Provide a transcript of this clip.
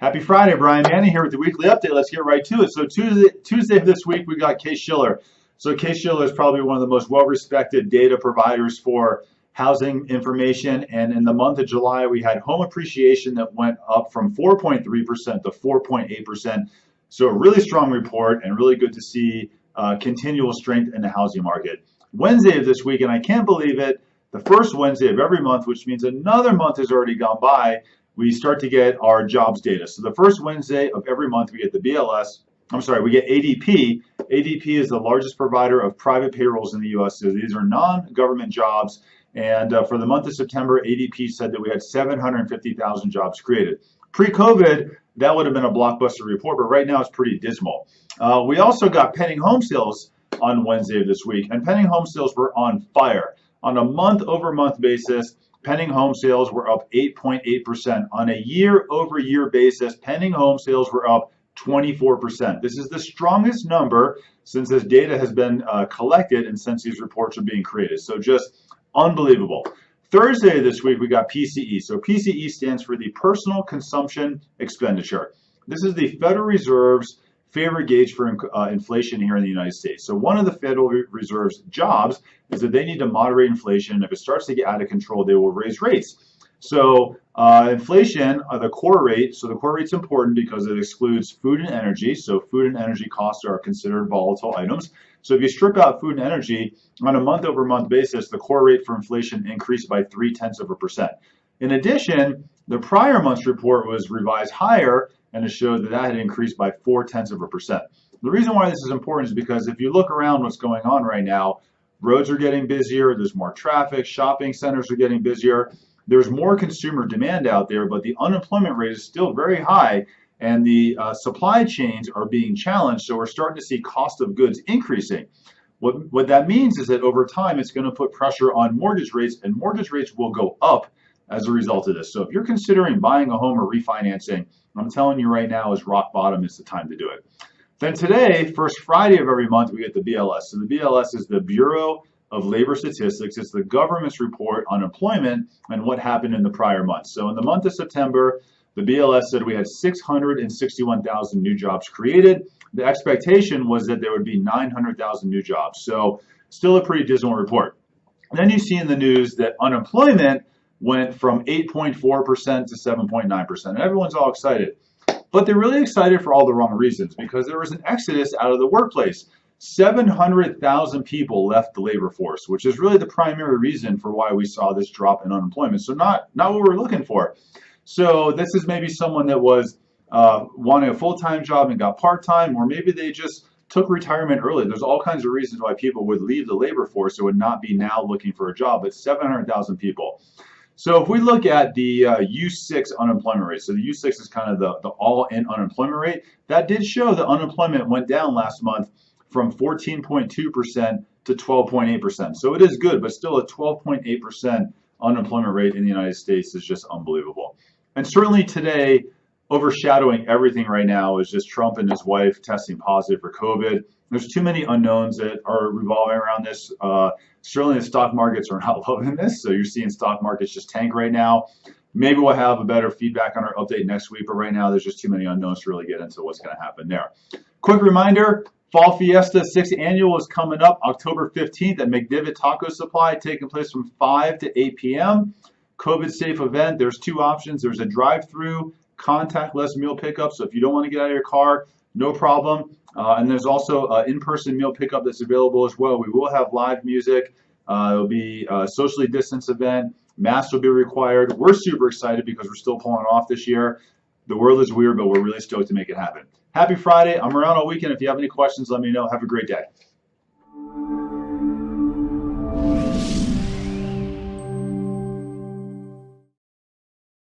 Happy Friday, Brian Manning here with the weekly update. Let's get right to it. So Tuesday of this week, we got Case-Shiller. So Case-Shiller is probably one of the most well-respected data providers for housing information. And in the month of July, we had home appreciation that went up from 4.3% to 4.8%. So a really strong report and really good to see continual strength in the housing market. Wednesday of this week, and I can't believe it, the first Wednesday of every month, which means another month has already gone by, we start to get our jobs data. So the first Wednesday of every month, we get the we get ADP. ADP is the largest provider of private payrolls in the U.S. So these are non-government jobs. And for the month of September, ADP said that we had 750,000 jobs created. Pre-COVID, that would have been a blockbuster report, but right now it's pretty dismal. We also got pending home sales on Wednesday of this week, and pending home sales were on fire. On a month-over-month basis, pending home sales were up 8.8%. On a year-over-year basis, pending home sales were up 24%. This is the strongest number since this data has been collected and since these reports are being created. So just unbelievable. Thursday this week, we got PCE. So PCE stands for the Personal Consumption Expenditure. This is the Federal Reserve's favorite gauge for inflation here in the United States. So one of the Federal Reserve's jobs is that they need to moderate inflation. If it starts to get out of control, they will raise rates. So inflation, the core rate, so the core rate's important because it excludes food and energy. So food and energy costs are considered volatile items. So if you strip out food and energy, on a month-over-month basis, the core rate for inflation increased by 0.3%. In addition, the prior month's report was revised higher, and it showed that had increased by 0.4%. The reason why this is important is because if you look around what's going on right now, roads are getting busier, there's more traffic, shopping centers are getting busier, there's more consumer demand out there, but the unemployment rate is still very high, and the supply chains are being challenged, so we're starting to see cost of goods increasing. What that means is that over time, it's going to put pressure on mortgage rates, and mortgage rates will go up as a result of this. So if you're considering buying a home or refinancing, I'm telling you right now is rock bottom is the time to do it. Then today, first Friday of every month, we get the BLS. So the BLS is the Bureau of Labor Statistics. It's the government's report on employment and what happened in the prior month. So in the month of September, the BLS said we had 661,000 new jobs created. The expectation was that there would be 900,000 new jobs. So still a pretty dismal report. And then you see in the news that unemployment went from 8.4% to 7.9%. And everyone's all excited. But they're really excited for all the wrong reasons because there was an exodus out of the workplace. 700,000 people left the labor force, which is really the primary reason for why we saw this drop in unemployment. So not what we're looking for. So this is maybe someone that was wanting a full-time job and got part-time, or maybe they just took retirement early. There's all kinds of reasons why people would leave the labor force or would not be now looking for a job, but 700,000 people. So if we look at the U6 unemployment rate, so the U6 is kind of the all-in unemployment rate, that did show that unemployment went down last month from 14.2% to 12.8%. So it is good, but still a 12.8% unemployment rate in the United States is just unbelievable. And certainly today, overshadowing everything right now is just Trump and his wife testing positive for COVID. There's too many unknowns that are revolving around this. Certainly the stock markets are not loving this. So you're seeing stock markets just tank right now. Maybe we'll have a better feedback on our update next week, but right now there's just too many unknowns to really get into what's going to happen there. Quick reminder, Fall Fiesta 6th Annual is coming up October 15th at McDivitt Taco Supply, taking place from 5 to 8 p.m. COVID-safe event. There's two options. There's a drive-through contactless meal pickup. So if you don't want to get out of your car, no problem. And there's also an in-person meal pickup that's available as well. We will have live music. It'll be a socially distanced event. Masks will be required. We're super excited because we're still pulling it off this year. The world is weird, but we're really stoked to make it happen. Happy Friday. I'm around all weekend. If you have any questions, let me know. Have a great day.